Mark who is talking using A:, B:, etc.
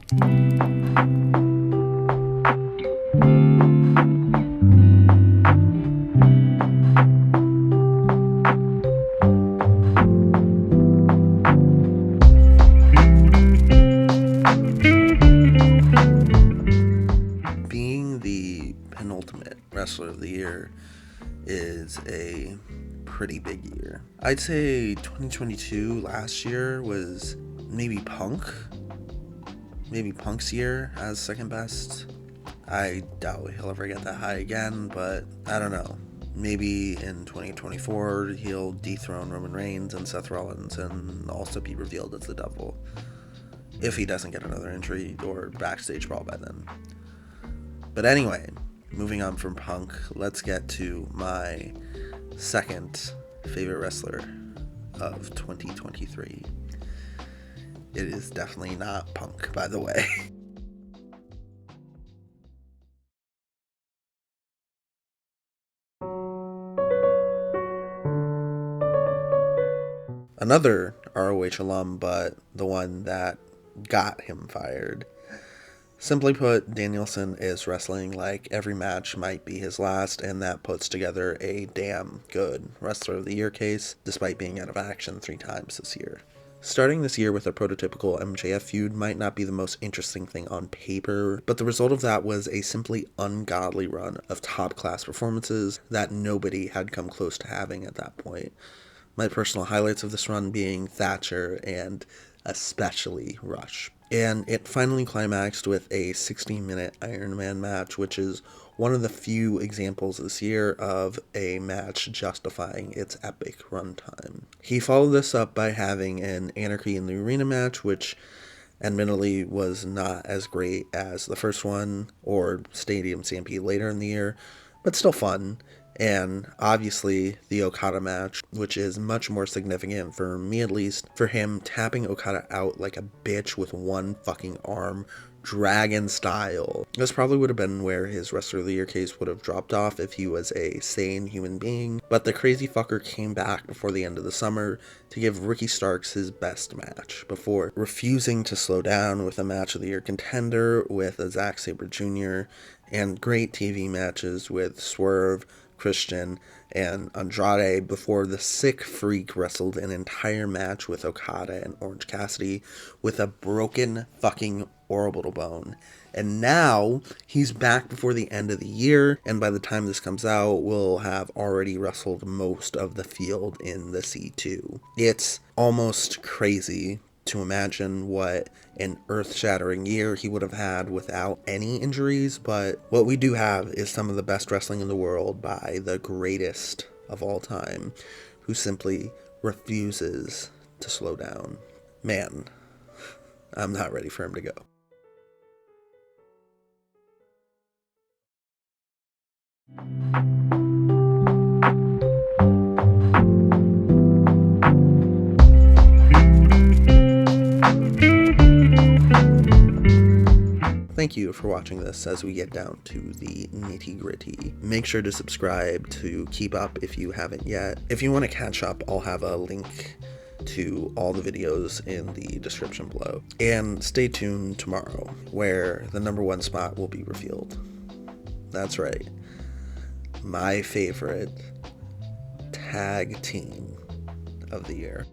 A: Being the penultimate wrestler of the year is a pretty big year. I'd say 2022 last year was maybe Punk's year as second best. I doubt he'll ever get that high again, but I don't know. Maybe in 2024 he'll dethrone Roman Reigns and Seth Rollins and also be revealed as the devil, if he doesn't get another injury or backstage brawl by then. But anyway, moving on from Punk, let's get to my second favorite wrestler of 2023. It is definitely not Punk, by the way. Another ROH alum, but the one that got him fired. Simply put, Danielson is wrestling like every match might be his last, and that puts together a damn good Wrestler of the Year case, despite being out of action 3 times this year. Starting this year with a prototypical MJF feud might not be the most interesting thing on paper, but the result of that was a simply ungodly run of top-class performances that nobody had come close to having at that point. My personal highlights of this run being Thatcher and especially Rush. And it finally climaxed with a 60-minute Iron Man match, which is one of the few examples this year of a match justifying its epic runtime. He followed this up by having an Anarchy in the Arena match, which admittedly was not as great as the first one or Stadium Stampede later in the year, but still fun. And obviously the Okada match, which is much more significant for me at least, for him tapping Okada out like a bitch with one fucking arm, dragon style. This probably would have been where his Wrestler of the Year case would have dropped off if he was a sane human being, but the crazy fucker came back before the end of the summer to give Ricky Starks his best match, before refusing to slow down with a Match of the Year contender with a Zack Sabre Jr., and great TV matches with Swerve, Christian, and Andrade, before the sick freak wrestled an entire match with Okada and Orange Cassidy with a broken fucking orbital bone. And now he's back before the end of the year, and by the time this comes out, we'll have already wrestled most of the field in the C2. It's almost crazy to imagine what an earth-shattering year he would have had without any injuries, but what we do have is some of the best wrestling in the world by the greatest of all time, who simply refuses to slow down. Man, I'm not ready for him to go. Thank you for watching this as we get down to the nitty-gritty. Make sure to subscribe to keep up if you haven't yet. If you want to catch up, I'll have a link to all the videos in the description below. And stay tuned tomorrow, where the #1 spot will be revealed. That's right. My favorite tag team of the year.